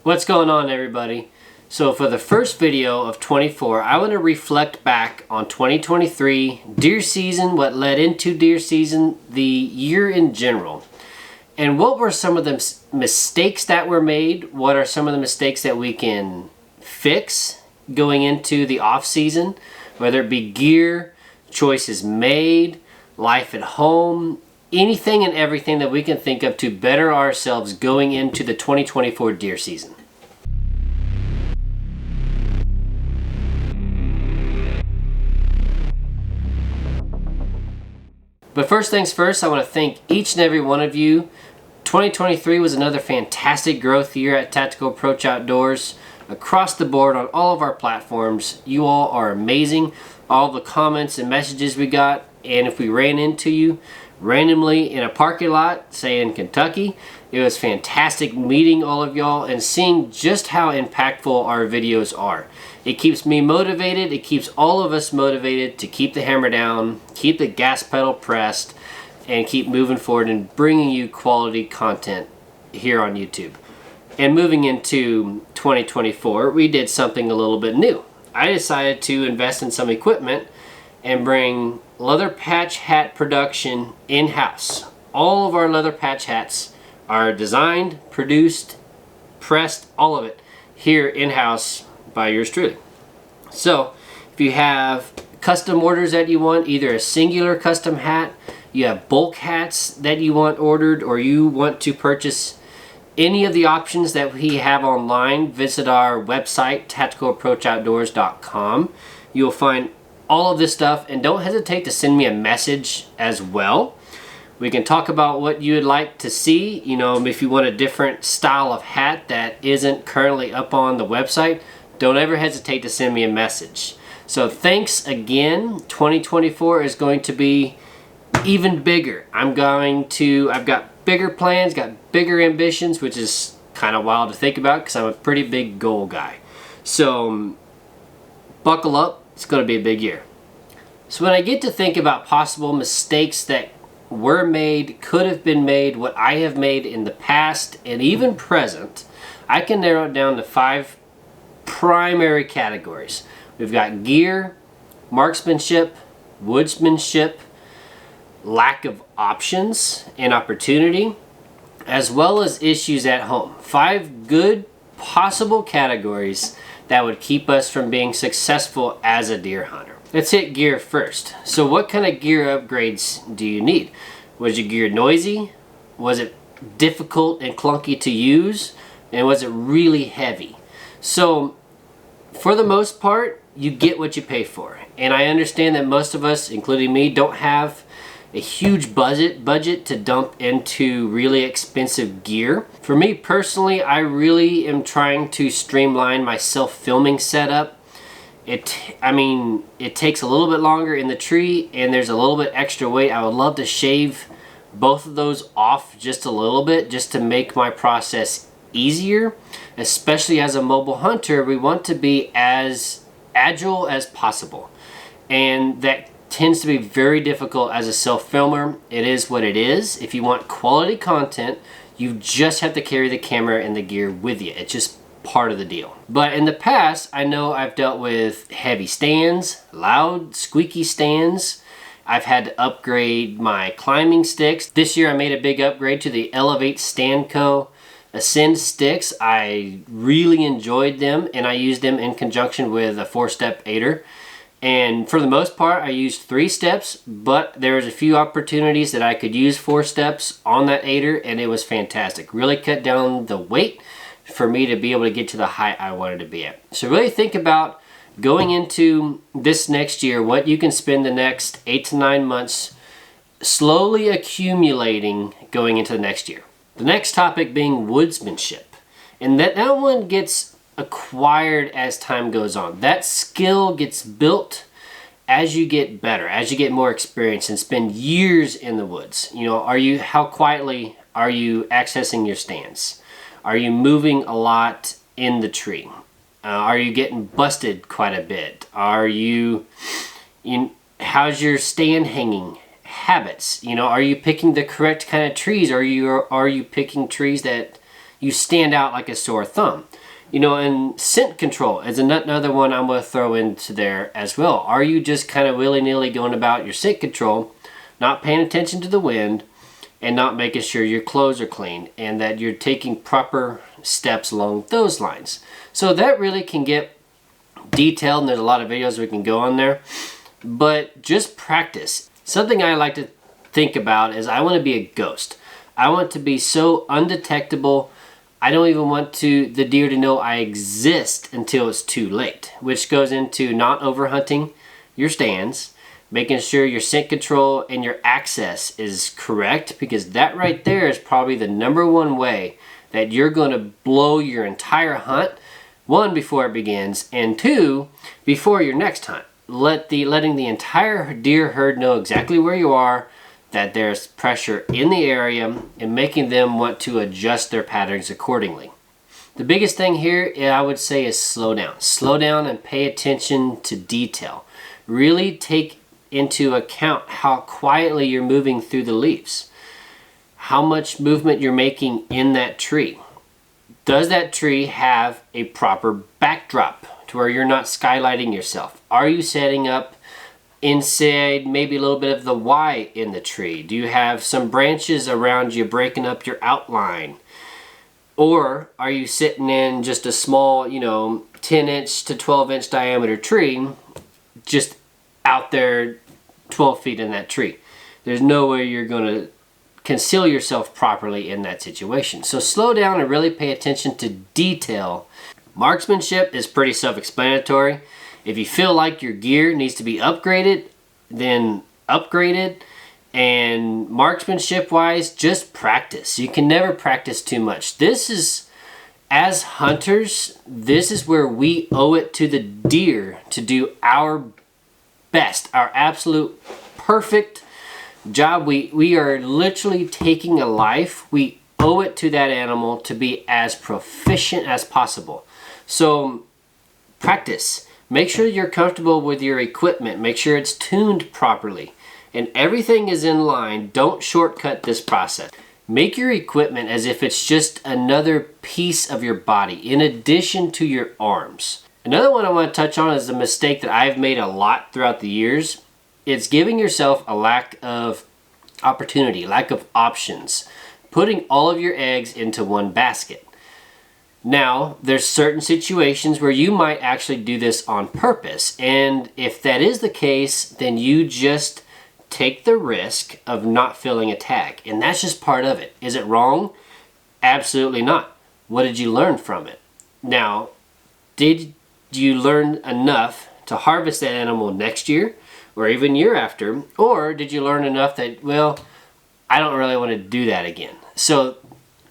What's going on, everybody? So for the first video of 24, I want to reflect back on 2023, deer season, what led into deer season, the year in general. And what were some of the mistakes that were made? What are some of the mistakes that we can fix going into the off season? Whether it be gear, choices made, life at home, anything and everything that we can think of to better ourselves going into the 2024 deer season. But first things first, I want to thank each and every one of you. 2023 was another fantastic growth year at Tactical Approach Outdoors. Across the board on all of our platforms, you all are amazing. All the comments and messages we got, and if we ran into you randomly in a parking lot, say in Kentucky, it was fantastic meeting all of y'all and seeing just how impactful our videos are. It keeps me motivated, it keeps all of us motivated to keep the hammer down, keep the gas pedal pressed, and keep moving forward and bringing you quality content here on YouTube. And moving into 2024, we did something a little bit new. I decided to invest in some equipment and bring leather patch hat production in-house. All of our leather patch hats are designed, produced, pressed, all of it here in-house by yours truly. So if you have custom orders that you want, either a singular custom hat, you have bulk hats that you want ordered, or you want to purchase any of the options that we have online, visit our website, tacticalapproachoutdoors.com. You'll find all of this stuff, and don't hesitate to send me a message as well. We can talk about what you would like to see. You know, if you want a different style of hat that isn't currently up on the website, don't ever hesitate to send me a message. So thanks again. 2024 is going to be even bigger. I've got bigger plans, got bigger ambitions, which is kind of wild to think about because I'm a pretty big goal guy. So buckle up. It's going to be a big year. So when I get to think about possible mistakes that were made, could have been made, what I have made in the past and even present, I can narrow it down to 5 primary categories. We've got gear, marksmanship, woodsmanship, lack of options and opportunity, as well as issues at home. 5 good possible categories that would keep us from being successful as a deer hunter. Let's hit gear first. So what kind of gear upgrades do you need? Was your gear noisy? Was it difficult and clunky to use? And was it really heavy? So for the most part, you get what you pay for. And I understand that most of us, including me, don't have a huge budget to dump into really expensive gear. For me personally, I really am trying to streamline my self-filming setup. It takes a little bit longer in the tree and there's a little bit extra weight. I would love to shave both of those off just a little bit just to make my process easier. Especially as a mobile hunter, we want to be as agile as possible. And that tends to be very difficult as a self-filmer. It is what it is. If you want quality content, you just have to carry the camera and the gear with you. It's just part of the deal. But in the past, I know I've dealt with heavy stands, loud, squeaky stands. I've had to upgrade my climbing sticks. This year I made a big upgrade to the Elevate Stanco Ascend sticks. I really enjoyed them, and I used them in conjunction with a 4-step aider. And for the most part, I used 3 steps, but there was a few opportunities that I could use 4 steps on that aider, and it was fantastic. Really cut down the weight for me to be able to get to the height I wanted to be at. So really think about going into this next year, what you can spend the next 8 to 9 months slowly accumulating going into the next year. The next topic being woodsmanship. And that one gets acquired as time goes on. That skill gets built as you get better, as you get more experience and spend years in the woods. You know, how quietly are you accessing your stands? Are you moving a lot in the tree? Are you getting busted quite a bit? How's your stand hanging habits? You know, are you picking the correct kind of trees? Are you picking trees that you stand out like a sore thumb. You know, and scent control is another one I'm going to throw into there as well. Are you just kind of willy-nilly going about your scent control, not paying attention to the wind, and not making sure your clothes are clean, and that you're taking proper steps along those lines? So that really can get detailed, and there's a lot of videos we can go on there. But just practice. Something I like to think about is I want to be a ghost. I want to be so undetectable. I don't even want the deer to know I exist until it's too late, which goes into not overhunting your stands, making sure your scent control and your access is correct, because that right there is probably the #1 way that you're going to blow your entire hunt. 1, before it begins, and 2, before your next hunt. Letting the entire deer herd know exactly where you are, that there's pressure in the area, and making them want to adjust their patterns accordingly. The biggest thing here, I would say, is slow down. Slow down and pay attention to detail. Really take into account how quietly you're moving through the leaves, how much movement you're making in that tree. Does that tree have a proper backdrop to where you're not skylighting yourself? Are you setting up inside maybe a little bit of the Y in the tree? Do you have some branches around you breaking up your outline? Or are you sitting in just a small, 10-inch to 12-inch diameter tree, just out there 12 feet in that tree? There's no way you're going to conceal yourself properly in that situation. So slow down and really pay attention to detail. Marksmanship is pretty self-explanatory. If you feel like your gear needs to be upgraded, then upgrade it. And marksmanship wise, just practice. You can never practice too much. This is, as hunters, this is where we owe it to the deer to do our best, our absolute perfect job. We are literally taking a life. We owe it to that animal to be as proficient as possible. So practice. Make sure you're comfortable with your equipment. Make sure it's tuned properly and everything is in line. Don't shortcut this process. Make your equipment as if it's just another piece of your body in addition to your arms. Another one I want to touch on is a mistake that I've made a lot throughout the years. It's giving yourself a lack of opportunity, lack of options, putting all of your eggs into one basket. Now, there's certain situations where you might actually do this on purpose, and if that is the case, then you just take the risk of not filling a tag, and that's just part of it. Is it wrong? Absolutely not. What did you learn from it? Now, did you learn enough to harvest that animal next year or even year after, or did you learn enough that, well, I don't really want to do that again? So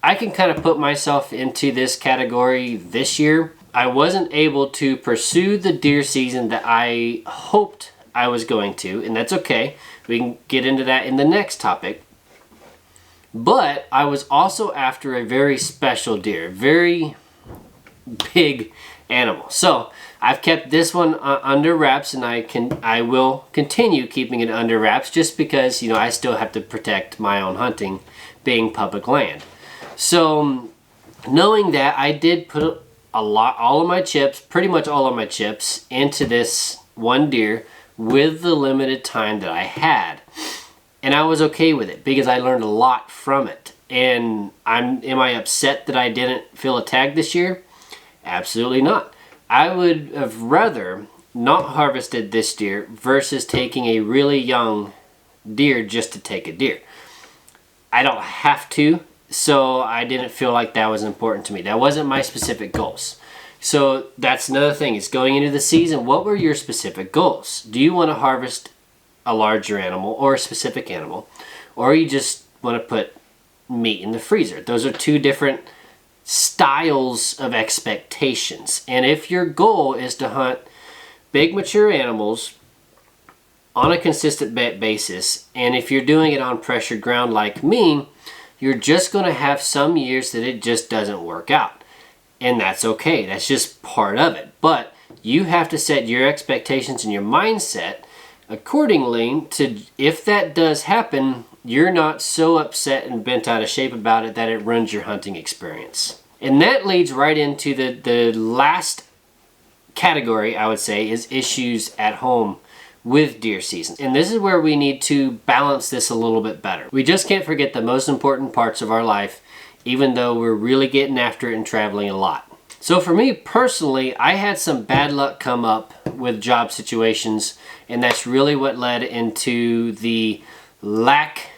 I can kind of put myself into this category this year. I wasn't able to pursue the deer season that I hoped I was going to, and that's okay. We can get into that in the next topic. But I was also after a very special deer, very big animal. So I've kept this one under wraps, and I will continue keeping it under wraps just because, I still have to protect my own hunting, being public land. So knowing that, I did put all of my chips, pretty much all of my chips, into this one deer with the limited time that I had. And I was okay with it because I learned a lot from it. And am I upset that I didn't fill a tag this year? Absolutely not. I would have rather not harvested this deer versus taking a really young deer just to take a deer. I don't have to. So I didn't feel like that was important to me. That wasn't my specific goals. So that's another thing. It's going into the season. What were your specific goals? Do you want to harvest a larger animal or a specific animal? Or you just want to put meat in the freezer? Those are two different styles of expectations. And if your goal is to hunt big mature animals on a consistent basis, and if you're doing it on pressured ground like me, you're just going to have some years that it just doesn't work out. And that's okay. That's just part of it. But you have to set your expectations and your mindset accordingly to, if that does happen, you're not so upset and bent out of shape about it that it ruins your hunting experience. And that leads right into the last category, I would say, is issues at home with deer season. And this is where we need to balance this a little bit better. We just can't forget the most important parts of our life, even though we're really getting after it and traveling a lot. So for me personally, I had some bad luck come up with job situations, and that's really what led into the lack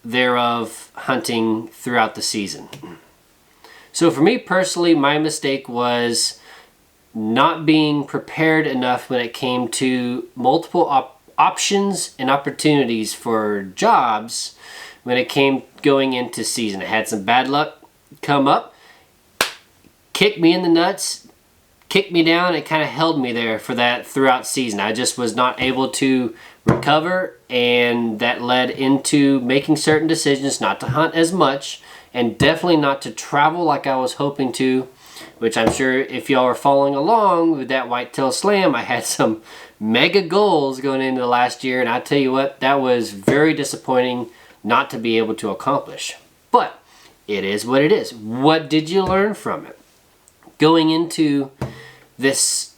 thereof hunting throughout the season. So for me personally, my mistake was not being prepared enough when it came to multiple options and opportunities for jobs when it came going into season. I had some bad luck come up, kicked me in the nuts, kicked me down. It kind of held me there for that throughout season. I just was not able to recover, and that led into making certain decisions not to hunt as much and definitely not to travel like I was hoping to, which I'm sure if y'all are following along with that Whitetail Slam, I had some mega goals going into the last year, and I tell you what, that was very disappointing not to be able to accomplish. But it is what it is. What did you learn from it? Going into this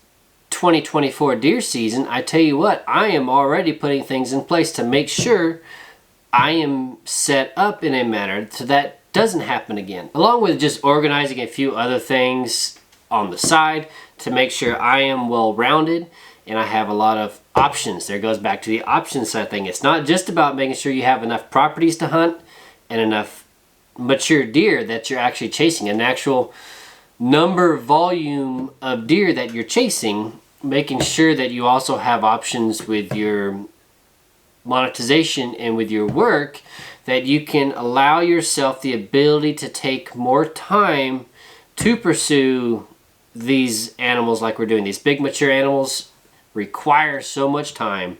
2024 deer season, I tell you what, I am already putting things in place to make sure I am set up in a manner so that doesn't happen again. Along with just organizing a few other things on the side to make sure I am well-rounded and I have a lot of options. There goes back to the options side thing. It's not just about making sure you have enough properties to hunt and enough mature deer that you're actually chasing, an actual number volume of deer that you're chasing, making sure that you also have options with your monetization and with your work, that you can allow yourself the ability to take more time to pursue these animals like we're doing. These big mature animals require so much time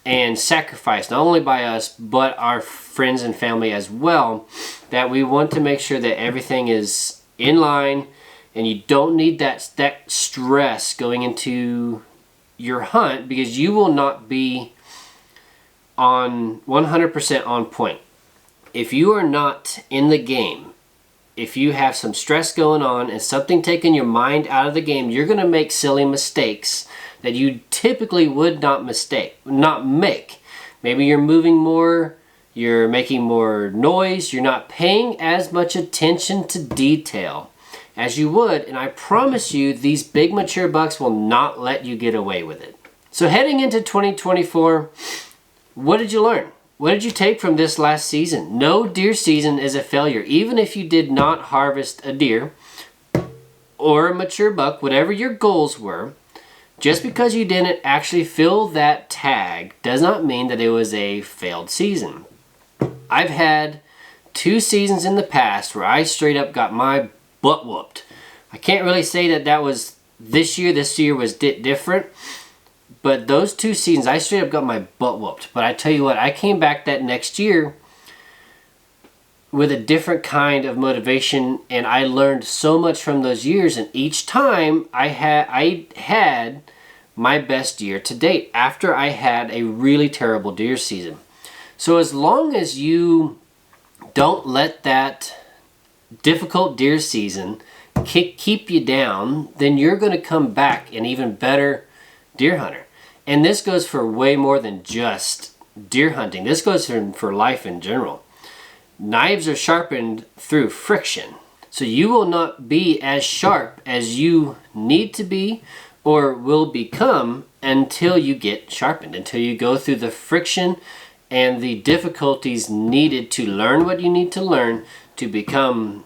and sacrifice, not only by us but our friends and family as well, that we want to make sure that everything is in line and you don't need that stress going into your hunt, because you will not be on 100% on point. If you are not in the game, if you have some stress going on and something taking your mind out of the game, you're going to make silly mistakes that you typically would not make. Maybe you're moving more, you're making more noise, you're not paying as much attention to detail as you would, and I promise you these big mature bucks will not let you get away with it. So heading into 2024, what did you learn? What did you take from this last season? No deer season is a failure. Even if you did not harvest a deer or a mature buck, whatever your goals were, just because you didn't actually fill that tag does not mean that it was a failed season. I've had 2 seasons in the past where I straight up got my butt whooped. I can't really say that that was this year. This year was different. But those 2 seasons, I straight up got my butt whooped. But I tell you what, I came back that next year with a different kind of motivation, and I learned so much from those years. And each time I had my best year to date after I had a really terrible deer season. So as long as you don't let that difficult deer season keep you down, then you're going to come back an even better deer hunter. And this goes for way more than just deer hunting. This goes for life in general. Knives are sharpened through friction. So you will not be as sharp as you need to be or will become until you get sharpened, until you go through the friction and the difficulties needed to learn what you need to learn to become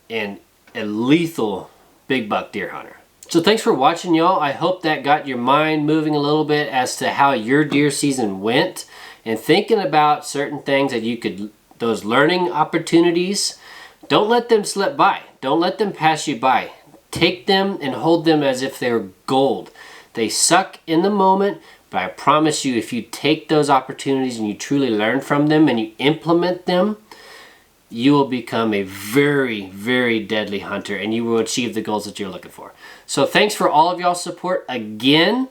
a lethal big buck deer hunter. So thanks for watching, y'all. I hope that got your mind moving a little bit as to how your deer season went and thinking about certain things that you could, those learning opportunities, don't let them slip by. Don't let them pass you by. Take them and hold them as if they're gold. They suck in the moment, but I promise you, if you take those opportunities and you truly learn from them and you implement them, you will become a very, very deadly hunter and you will achieve the goals that you're looking for. So thanks for all of y'all's support again.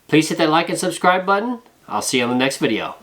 Please hit that like and subscribe button. I'll see you on the next video.